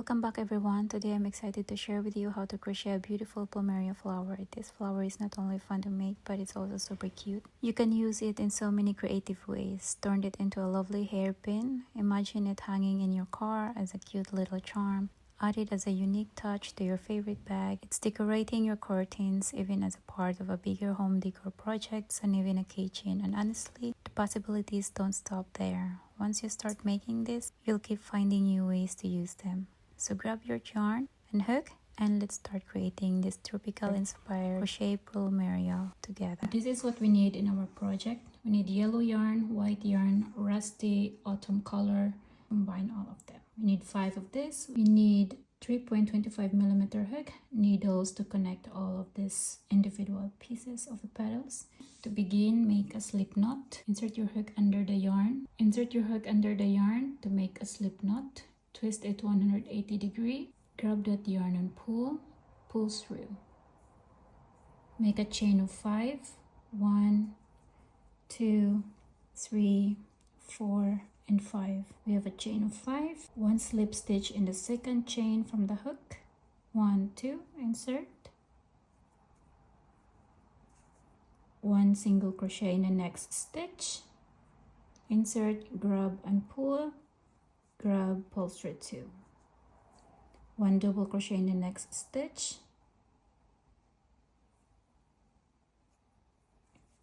Welcome back everyone. Today I'm excited to share with you how to crochet a beautiful Plumeria flower. This flower is not only fun to make, but it's also super cute. You can use it in so many creative ways. Turn it into a lovely hairpin. Imagine it hanging in your car as a cute little charm. Add it as a unique touch to your favorite bag. It's decorating your curtains, even as a part of a bigger home decor projects and even a kitchen. And honestly, the possibilities don't stop there. Once you start making this, you'll keep finding new ways to use them. So grab your yarn and hook and let's start creating this tropical inspired crochet plumeria together. This is what we need in our project. We need yellow yarn, white yarn, rusty autumn color. Combine all of them. We need 5 of this. We need 3.25mm hook, needles to connect all of these individual pieces of the petals. To begin, make a slip knot. Insert your hook under the yarn. Insert your hook under the yarn to make a slip knot. Twist it 180 degrees. Grab that yarn and pull through. Make a chain of 5. 1, 2, 3, 4, and 5. We have a chain of 5. 1 slip stitch in the second chain from the hook. 1, 2, insert. 1 single crochet in the next stitch. Insert, grab and pull. Grab, pull through 2. 1 double crochet in the next stitch.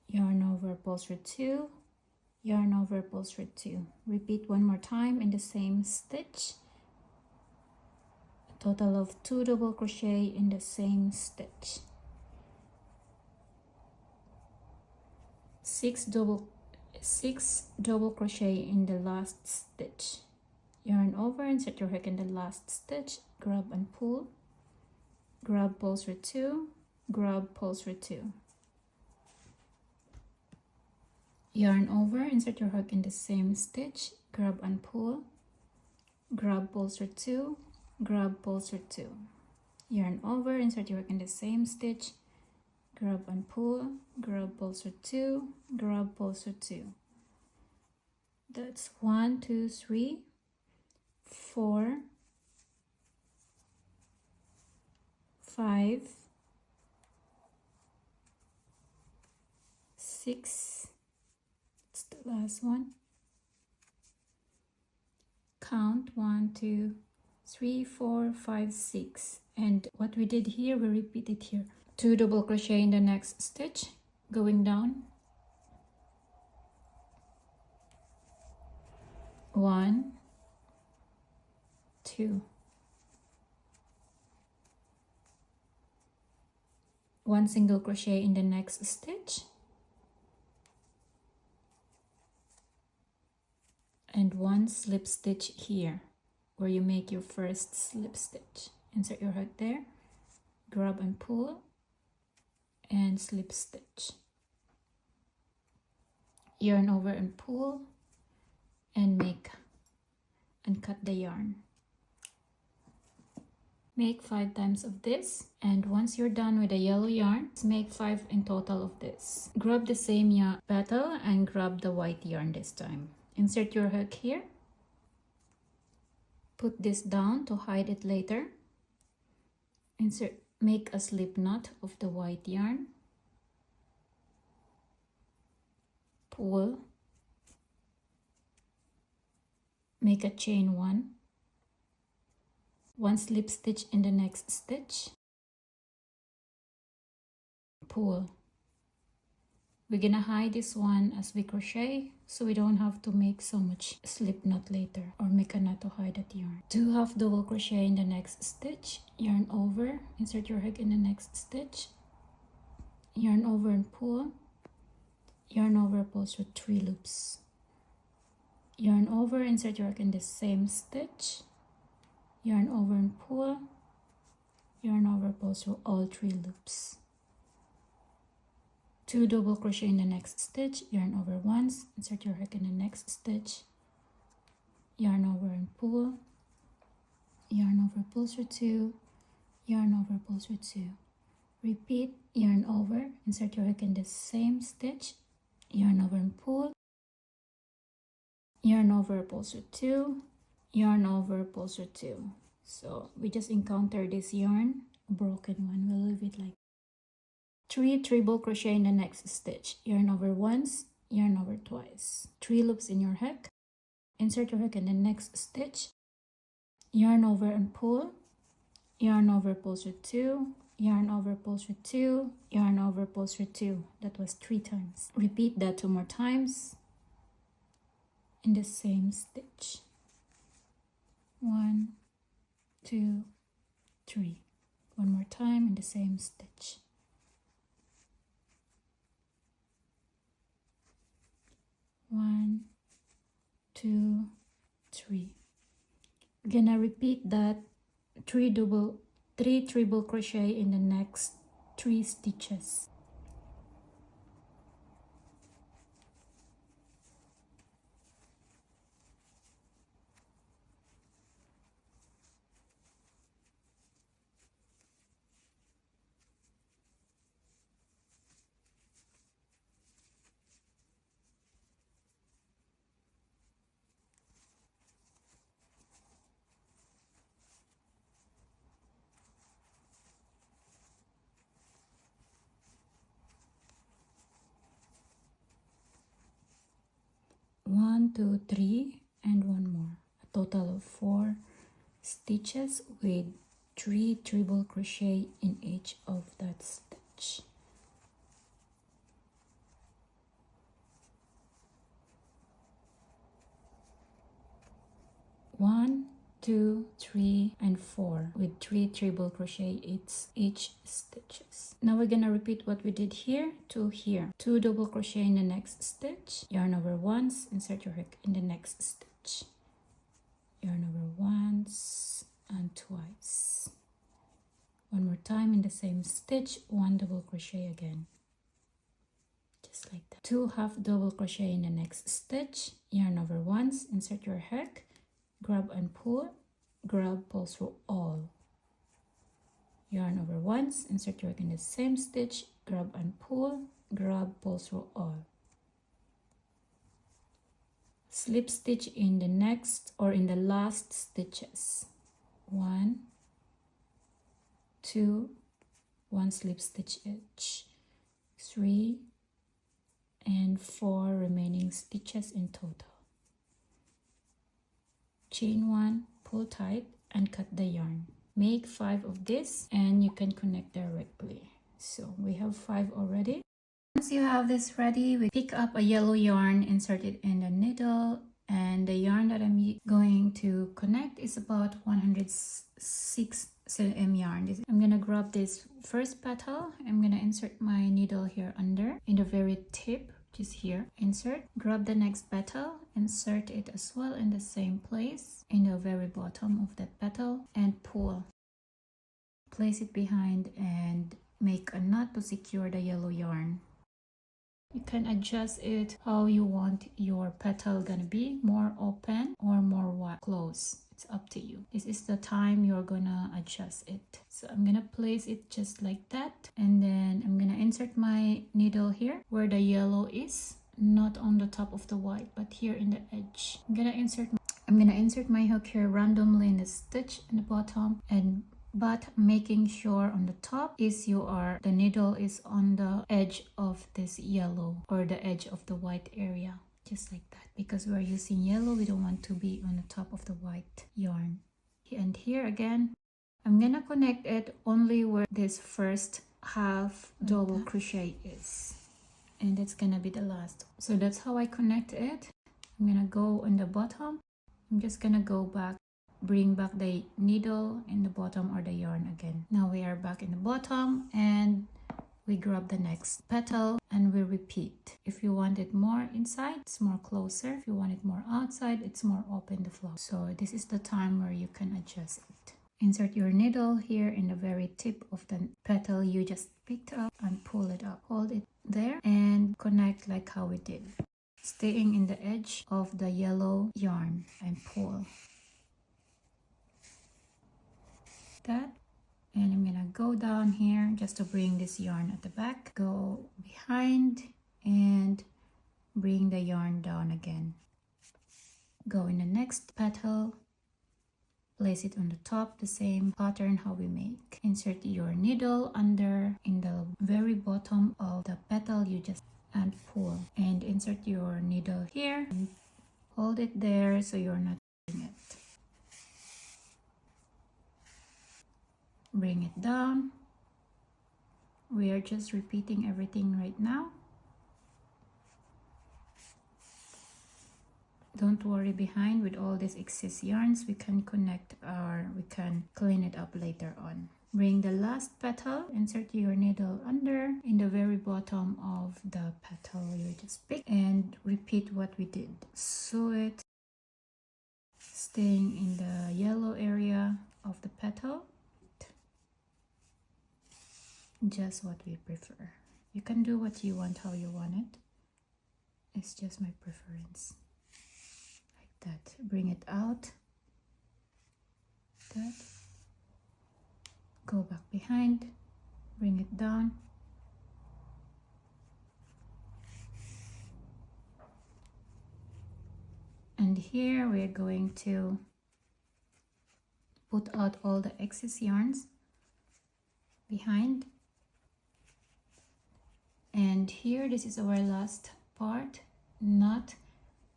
Yarn over, pull through 2. Yarn over, pull through 2. Repeat one more time in the same stitch. A total of 2 double crochet in the same stitch. 6 double crochet in the last stitch. Yarn over, insert your hook in the last stitch, grab and pull. Grab, pull through 2. Grab, pull through 2. Yarn over, insert your hook in the same stitch, grab and pull. Grab, pull through 2. Grab, pull through 2. Yarn over, insert your hook in the same stitch, grab and pull. Grab, pull through 2. Grab, pull through 2. That's 1, 2, 3, 4, 5, 6. It's the last one. Count 1, 2, 3, 4, 5, 6. And what we did here, we repeat it here. 2 double crochet in the next stitch, going down. 1, 2. 1 single crochet in the next stitch. And 1 slip stitch here where you make your first slip stitch. Insert your hook there, grab and pull, and slip stitch. Yarn over and pull, and make and cut the yarn. Make 5 times of this, and once you're done with the yellow yarn, make 5 in total of this. Grab the same petal and grab the white yarn this time. Insert your hook here. Put this down to hide it later. Make a slip knot of the white yarn. Pull. Make a chain 1. 1 slip stitch in the next stitch. Pull. We're gonna hide this one as we crochet so we don't have to make so much slip knot later or make a knot to hide that yarn. 2 half double crochet in the next stitch. Yarn over, insert your hook in the next stitch. Yarn over and pull. Yarn over, pull through 3 loops. Yarn over, insert your hook in the same stitch. Yarn over and pull. Yarn over, pull through all 3 loops. 2 double crochet in the next stitch. Yarn over once, insert your hook in the next stitch. Yarn over and pull. Yarn over, pull through 2. Yarn over, pull through 2. Repeat. Yarn over, insert your hook in the same stitch. Yarn over and pull. Yarn over, pull through 2. Yarn over, pull through 2. So we just encountered this yarn, a broken one. We'll leave it like 3 treble crochet in the next stitch. Yarn over once, yarn over twice. 3 loops in your hook. Insert your hook in the next stitch. Yarn over and pull. Yarn over, pull through 2. Yarn over, pull through 2. Yarn over, pull through 2. That was 3 times. Repeat that 2 more times in the same stitch. 1, 2, 3. One more time in the same stitch. 1, 2, 3. We're gonna repeat that 3 treble crochet in the next 3 stitches. One, 2, 3, and one more. A total of 4 stitches with 3 treble crochet in each of that stitch. One, 2, 3, and 4 with 3 treble crochet each stitches. Now we're gonna repeat what we did here to here. 2 double crochet in the next stitch. Yarn over once, insert your hook in the next stitch. Yarn over once and twice. One more time in the same stitch, 1 double crochet again. Just like that. 2 half double crochet in the next stitch. Yarn over once, insert your hook. Grab and pull, grab, pull through all. Yarn over once, insert your hook in the same stitch, grab and pull, grab, pull through all. Slip stitch in the next or in the last stitches. 1, 2, 1 slip stitch each. 3 and 4 remaining stitches in total. Chain 1, pull tight and cut the yarn. Make 5 of this and you can connect directly. So we have 5 already. Once you have this ready, we pick up a yellow yarn, insert it in the needle, and the yarn that I'm going to connect is about 106 cm yarn. I'm gonna grab this first petal. I'm gonna insert my needle here under in the very tip, just here. Insert, grab the next petal, insert it as well in the same place in the very bottom of that petal and pull. Place it behind and make a knot to secure the yellow yarn. You can adjust it how you want your petal gonna be, more open or more close. It's up to you. This is the time you're gonna adjust it. So I'm gonna place it just like that, and then I'm gonna insert my needle here where the yellow is, not on the top of the white but here in the edge. I'm gonna insert my hook here randomly in the stitch in the bottom, but making sure on the top is the needle is on the edge of this yellow or the edge of the white area, just like that, because we're using yellow. We don't want to be on the top of the white yarn. And here again, I'm gonna connect it only where this first half double crochet is, and that's gonna be the last. So that's how I connect it. I'm gonna go on the bottom. I'm just gonna go back, bring back the needle in the bottom or the yarn again. Now we are back in the bottom and we grab the next petal and we repeat. If you want it more inside, it's more closer. If you want it more outside, it's more open the flow. So this is the time where you can adjust it. Insert your needle here in the very tip of the petal you just picked up and pull it up. Hold it there and connect like how we did, staying in the edge of the yellow yarn, and pull. That, and I'm gonna go down here just to bring this yarn at the back, go behind and bring the yarn down again, go in the next petal, place it on the top, the same pattern how we make. Insert your needle under in the very bottom of the petal you just and pull, and insert your needle here and hold it there so you're not doing it. Bring it down. We are just repeating everything right now. Don't worry behind with all these excess yarns. We can connect we can clean it up later on. Bring the last petal, insert your needle under in the very bottom of the petal you just picked, and repeat what we did. Sew it, staying in the yellow area of the petal. Just what we prefer. You can do what you want, how you want it. It's just my preference. That. Bring it out. That. Go back behind. Bring it down. And here we're going to put out all the excess yarns behind. And here, this is our last part, not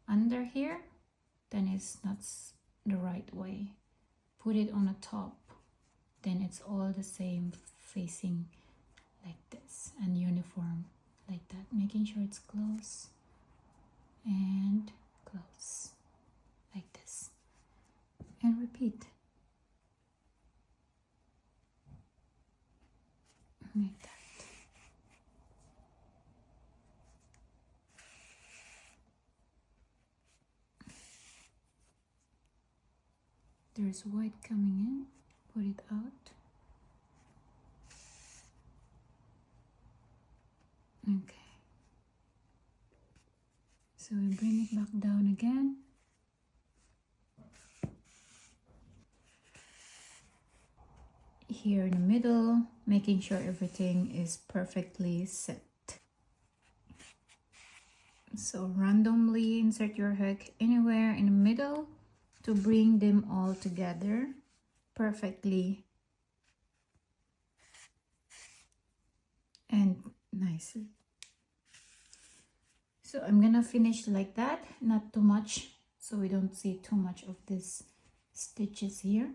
under here. Then it's not the right way. Put it on the top, then it's all the same, facing like this and uniform like that, making sure it's close and close like this, and repeat like that. There's white coming in, put it out. Okay. So we bring it back down again. Here in the middle, making sure everything is perfectly set. So randomly insert your hook anywhere in the middle to bring them all together perfectly and nicely. So I'm gonna finish like that, not too much, so we don't see too much of these stitches here,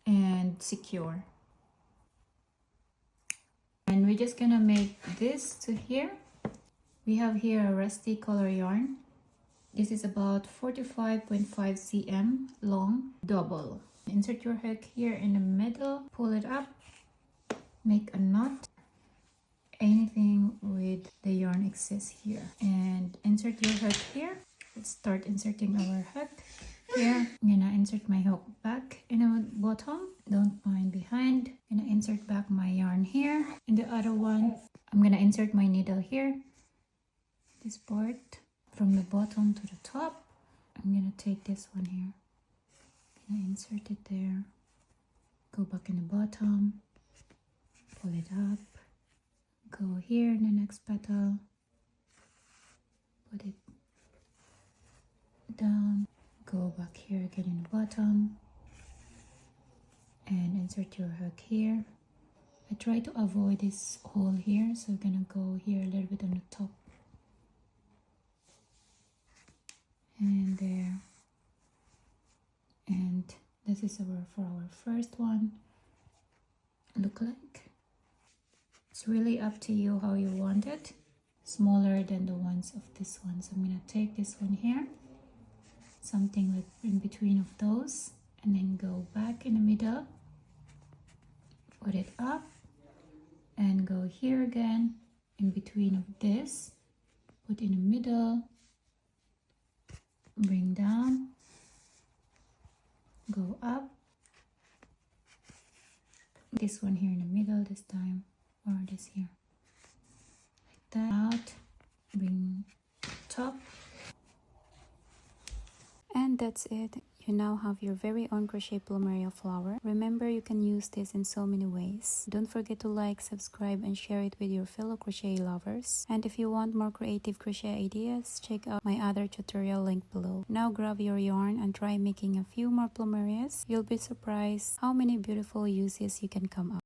and secure. And we're just gonna make this to here. We have here a rusty color yarn. This is about 45.5 cm long, double. Insert your hook here in the middle, pull it up, make a knot. Anything with the yarn excess here, and insert your hook here. Let's start inserting our hook here. I'm gonna insert my hook back in the bottom, don't mind behind. I'm gonna insert back my yarn here. In the other one, I'm gonna insert my needle here, this part from the bottom to the top. I'm gonna take this one here, I'm gonna insert it there, go back in the bottom, pull it up, go here in the next petal, put it down, go back here again in the bottom, and insert your hook here. I try to avoid this hole here, so I'm gonna go here a little bit on the top. And there. And this is for our first one. Look like. It's really up to you how you want it. Smaller than the ones of this one. So I'm gonna take this one here. Something like in between of those. And then go back in the middle. Put it up. And go here again. In between of this. Put in the middle. Bring down, go up, this one here in the middle this time, or this here, like that, out, bring top, and that's it. You now have your very own crochet plumeria flower. Remember, you can use this in so many ways. Don't forget to like, subscribe, and share it with your fellow crochet lovers. And if you want more creative crochet ideas, check out my other tutorial link below. Now grab your yarn and try making a few more plumerias. You'll be surprised how many beautiful uses you can come up.